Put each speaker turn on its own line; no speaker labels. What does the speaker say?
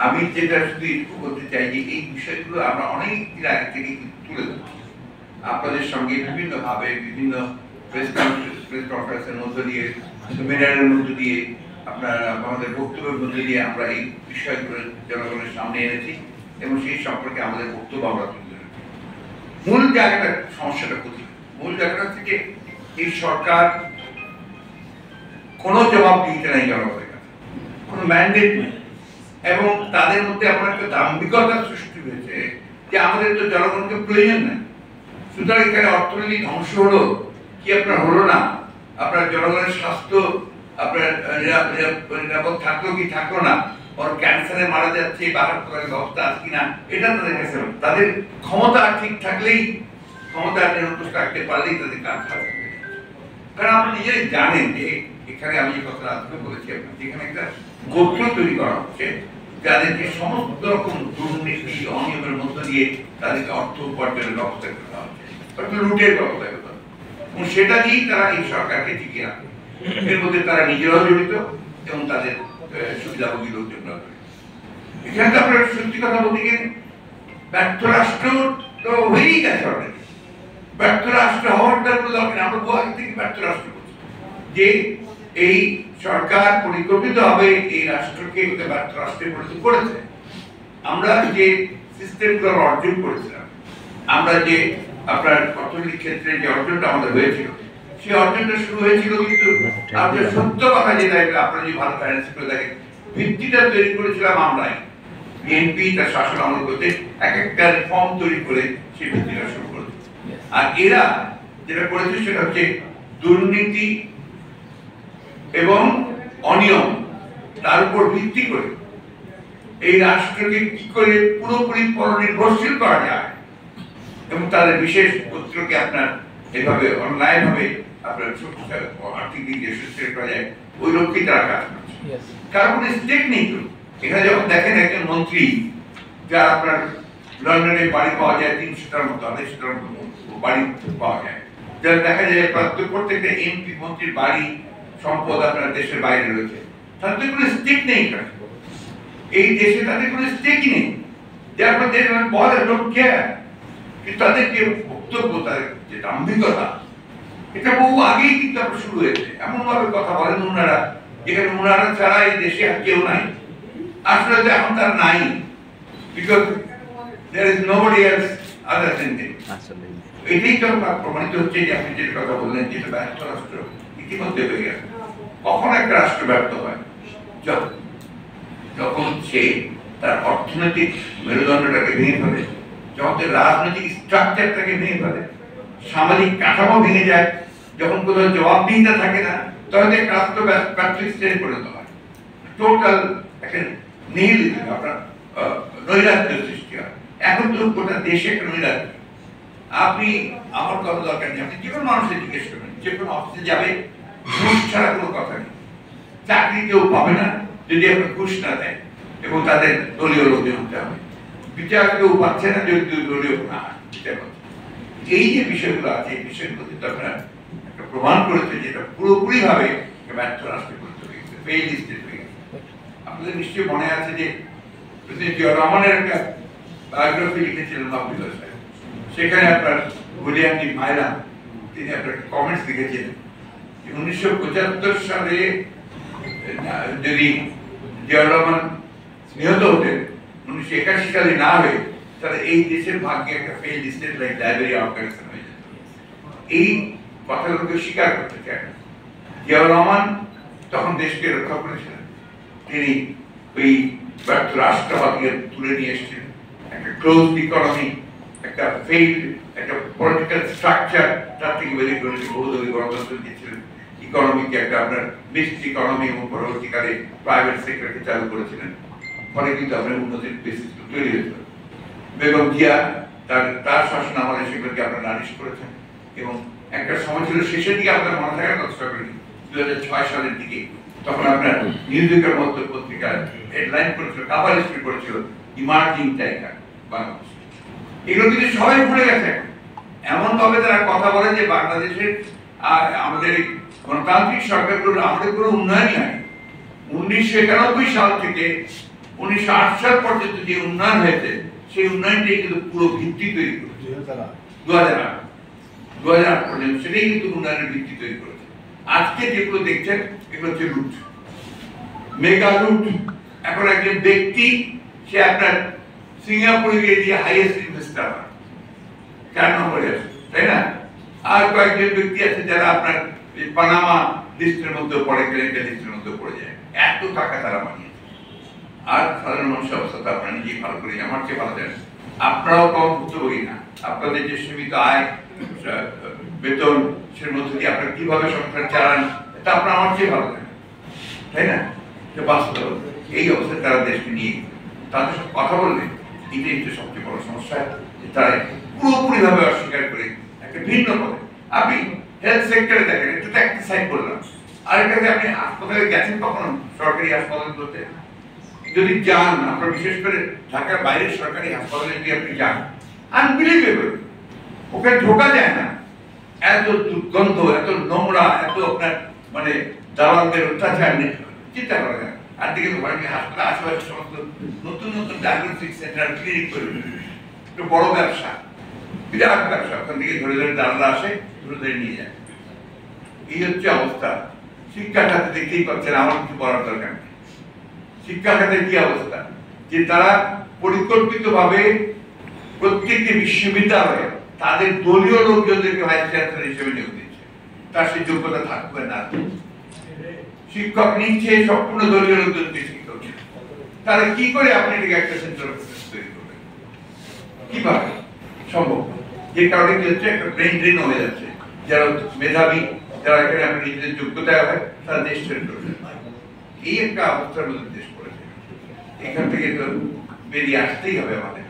আমি যেটা শুধু একটু বলতে চাই যে এই বিষয়গুলো আমরা অনেক দিন আগে থেকে তুলে ধরছি আপনাদের সঙ্গে বিভিন্নভাবে বিভিন্ন প্রেস কনফারেন্সের মধ্য দিয়ে, সেমিনারের মধ্য দিয়ে, আপনার আমাদের বক্তব্যের মধ্যে দিয়ে আমরা এই বিষয়গুলো জনগণের সামনে এনেছি এবং সেই সম্পর্কে আমাদের বক্তব্য আমরা তুলে ধরেছি। মূল জায়গাটা সমস্যাটা কোথায়? মূল জায়গাটা থেকে এই সরকার কোনো জবাব দিতে নাই জনগণের কাছে, কোনো ম্যান্ডেট নেই এবং তাদের মধ্যে আমার একটা দাম্ভিকতা সৃষ্টি হয়েছে যে আমাদের তো জনগণকে প্রয়োজন নেই, সুতরাং এখানে অর্থনীতি ধ্বংস হলো কি আপনার হলো না, আপনার জনগণের স্বাস্থ্য আপনার নিরাপদ থাকলো কি থাকলো না, ওর ক্যান্সারে মারা যাচ্ছে বাহার করার ব্যবস্থা আছে কিনা, এটা তাদের কাছে তাদের ক্ষমতা ঠিক থাকলেই, ক্ষমতা নিরঙ্কুশ রাখতে পারলেই তাদের কাজ হবে। কারণ আপনি নিজেই জানেন যে এখানে আমি যে কথা আজকে বলেছি আপনার যেখানে একটা গোত্র তৈরি করা হচ্ছে যাদেরকে সমস্ত রকম দুর্নীতি অনিয়মের মধ্য দিয়ে তাদেরকে অর্থ উপার্জনের ব্যবস্থা করা হচ্ছে, লুটের ব্যবস্থা করা হচ্ছে এবং সেটা দিয়েই তারা এই সরকারকে টিকিয়ে রাখে। এর মধ্যে তারা নিজেরাও জড়িত এবং তাদের সুবিধাভোগী লোকজন জড়িত। এখানে তো আপনার সত্যি কথা বলতে গেলে ব্যর্থ রাষ্ট্র তো হয়েই গেছে অলরেডি। ব্যর্থ রাষ্ট্র হওয়ার দরকার আমরা গোয়া থেকে ব্যর্থ রাষ্ট্র করছি যে এই সরকার পরিকল্পিতভাবে এই রাষ্ট্রকে ব্যর্থ রাষ্ট্রে পরিণত করেছে। আমরা যে সিস্টেমগুলো অর্জন করেছিলাম, আমরা যে আপনার অর্থনৈতিক ক্ষেত্রে যে অর্জনটা আমাদের হয়েছিল সেই অর্জনটা শুরু হয়েছিল কিন্তু আপনার সত্য কথা যেটা আপনারা যদি ভালো ফাইন্যান্স করে দেখেন ভিত্তিটা তৈরি করেছিলাম আমরাই। বিএনপি তার শাসন আমল করতে এক একটা রিফর্ম তৈরি করে সেই ভিত্তিটা শুরু করেছে। আর এরা যেটা করেছে সেটা হচ্ছে দুর্নীতি এবং অনিয়ম, তার উপর ভিত্তি করে এই রাষ্ট্রকে কি করে পুরোপুরি পরনির্ভরশীল করা যায় এবং তাদের বিশেষ গোত্রকে আপনার এভাবে অন্যায়ভাবে আপনার আর্থিক দিক দিয়ে সুস্থির করা যায় ওই লক্ষ্যে তারা কাজ করছে। কারণ কোনো স্টেক নেই তো। এখানে যখন দেখেন একজন মন্ত্রী যার আপনার লন্ডনে বাড়ি পাওয়া যায় 300টার মতো 250টার মতো বাড়ি পাওয়া যায়, যারা দেখা যায় প্রত্যেকটা এমপি মন্ত্রীর বাড়ি সম্পদ আপনার দেশের বাইরে রয়েছে, তাদের কোনো স্টেক নেই। এই দেশে তাদের কোনো স্টেকই নেই, যার মধ্যে বলে লোক কেয়ার, কিন্তু তাদের যে বক্তব্য তাদের যে দাম্ভিকতা এটা বহু আগেই কিন্তু আপনার শুরু হয়েছে। এমন ভাবে কথা বলেন ওনারা যেখানে ওনারা ছাড়া এই দেশে আর কেউ নাই। আসলে তো এখন তার নাই, because there is nobody else other than them. এটাই তো প্রমাণিত হচ্ছে যে আপনি যে কথা বললেন যেটা ব্যর্থ রাষ্ট্র ইতিমধ্যে হয়ে গেছে। কখন একটা রাষ্ট্র ব্যর্থ হয়? যখন সে তার অর্থনৈতিক মেরুদণ্ডটাকে ভেঙে ফেলে, যখন তার রাজনৈতিক স্ট্রাকচারটাকে ভেঙে ফেলে, সামাজিক কাঠামো ভেঙে যায়, যখন কোথাও জবাবদিহিতা থাকে না, তখন একটা রাষ্ট্র ব্যর্থ স্টেজে পরিণত হয়। টোটাল একটা নিহিলিজম, আপনার নৈরাজ্য সৃষ্টি হয়। এখন তো গোটা দেশে একটা নৈরাজ্য। আপনি আমার কথা দরকার নেই, আপনি যে কোনো মানুষের জিজ্ঞেস করবেন, যে কোনো অফিসে যাবে ঘুষ ছাড়া কোনো কথা নেই, চাকরি কেউ পাবে না যদি আপনার ঘুষ না দেয় এবং তাদের দলীয় লোকজন হতে হবে, বিচার কেউ পাচ্ছে না যদি দলীয় না বিচার। এই যে বিষয়গুলো আছে এই বিষয়গুলো কিন্তু আপনারা একটা প্রমাণ করেছে যেটা পুরোপুরি ভাবে ব্যর্থ রাষ্ট্রে পরিণত হয়ে গেছে, ফেইল স্টেট হয়ে গেছে। আপনাদের নিশ্চয়ই মনে আছে যে প্রেসিডেন্ট জিয়া রহমানের একটা বায়োগ্রাফি লিখেছিলেন আব্দুল্লাহ সাহেব, সেখানে আপনার গুলিয়ামজি মায়রা তিনি আপনার কমেন্টস লিখেছিলেন 1975 সালে যদি জিয়াউর রহমান নিহত হতেন 1981 সালে না হয়ে, তাহলে এই দেশের ভাগ্যে একটা fail state like library organisation হয়ে যেত। এই কথাগুলোকে স্বীকার করতে চায় না। জিয়াউর রহমান তখন দেশকে রক্ষা করেছিলেন, তিনি ওই ব্যর্থ রাষ্ট্রবাদকে তুলে নিয়ে এসেছিলেন, একটা ক্লোজ ইকোনমি, একটা ফেইল্ড একটা পলিটিক্যাল স্ট্রাকচার, তার থেকে বেরিয়ে করে বহুদলীয় গণতন্ত্র দিয়েছিলেন, ইকোনমিকে একটা আপনার মিক্সড ইকোনমি এবং পরবর্তীকালে প্রাইভেট সেক্টরকে চালু করেছিলেন, ফলে কিন্তু আপনার উন্নতির বেসিস তৈরি হয়েছিল। বেগম জিয়া তার শাসন আমলে সেগুলোকে আপনারা নালিশ করেছেন এবং একটা সময় ছিল শেষের দিকে আপনার মনে থাকার কথা করেনি 2006 সালের দিকে, তখন আপনার নিউজউইকের মতো পত্রিকা হেডলাইন করেছিল, কাভার স্টোরি করেছিল ইমার্জিং টাইগার বাংলাদেশ। এগুলো কিন্তু সবাই ভুলে গেছে। এমন ভাবে তারা কথা বলে যে বাংলাদেশের আমাদের গণতান্ত্রিক সরকারগুলোর আমাদের কোনো উন্নয়নই হয়নি। 1991 সাল থেকে 1908 সাল পর্যন্ত যে উন্নয়ন হয়েছে সেই উন্নয়নটাই কিন্তু পুরো ভিত্তি তৈরি করেছে। 2008 পর্যন্ত সেটাই কিন্তু উন্নয়নের ভিত্তি তৈরি করেছে। আজকে যেগুলো দেখছেন এগুলো হচ্ছে লুট, মেগা লুট। এখন একজন ব্যক্তি সে আপনার সিঙ্গাপুরে গিয়ে দিয়ে হাইয়েস্ট ইনভেস্টার 4 নম্বরে আছে, তাই না? আর কয়েকজন ব্যক্তি আছে যারা আপনার পানামা লিস্টের মধ্যে পড়ে, ক্রেডিট লিস্টের মধ্যে পড়ে যায়। এত টাকা তারা বানিয়েছে। আর সাধারণ মানুষের অবস্থা তো আপনারা নিজেই ভালো করে, আমার চেয়ে ভালো জানেন। আপনারাও কম ভুক্তভোগী না। আপনাদের যে সীমিত আয়, বেতন, সের মধ্যে দিয়ে আপনারা কিভাবে সংসার চালান এটা আপনারা আমার চেয়ে ভালো জানেন, তাই না? বাস্তব এই অবস্থায় তারা দেশকে নিয়ে তাদের সাথে কথা বললে এটাই হচ্ছে সবচেয়ে বড় সমস্যা, যে তারা পুরোপুরি ভাবে অস্বীকার করে একটা ভিন্ন পথে। আপনি হেলথ সেক্টরে দেখেন, একটু তো একটা সাইড বললাম, আরেকটাতে আপনি হাসপাতালে গেছেন কখনো? সরকারি হাসপাতালগুলোতে যদি যান, আপনার বিশেষ করে ঢাকার বাইরের সরকারি হাসপাতালে যদি আপনি যান, আনবিলিভেবল, ওখানে ঢোকা যায় না। এত দুর্গন্ধ, এত নোংরা, এত আপনার মানে দালালদের অত্যাচার নেই, চিন্তা করা যায়। আর দিকে হাসপাতাল আশেপাশে সমস্ত নতুন নতুন ডায়াগনস্টিক সেন্টার, ক্লিনিক করে একটু বড় ব্যবসা, বিরাট ব্যবসা। ওখান থেকে ধরে ধরে দালালরা আসে, ধরে ধরে নিয়ে যায়। এই হচ্ছে অবস্থা। শিক্ষা খাতে দেখতেই পাচ্ছেন, আমার কিছু বলার দরকার নেই। শিক্ষা খাতের কি অবস্থা, যে তারা পরিকল্পিতভাবে প্রত্যেকটি বিশ্ববিদ্যালয়ে তাদের দলীয় লোকজনদেরকে ভাইস চ্যান্সেলর হিসেবে নিয়োগ দিচ্ছে। তার সেই যোগ্যতা থাকবে না। শিক্ষক নিচ্ছে সম্পূর্ণ দলীয় লোকজনকে শিক্ষক। তাহলে কি করে আপনি এটাকে একটা সেন্টার তৈরি করবেন? কিভাবে সম্ভব? যে কারণে কি হচ্ছে, একটা ব্রেন ড্রেন হয়ে যাচ্ছে। যারা মেধাবী, যারা এখানে আপনি নিজেদের যোগ্যতায় হয়, তারা দেশ ছেড়ে চলে যায়। এই একটা অবস্থার মধ্যে দেশ পড়েছে। এখান থেকে তো বেরিয়ে আসতেই হবে আমাদের।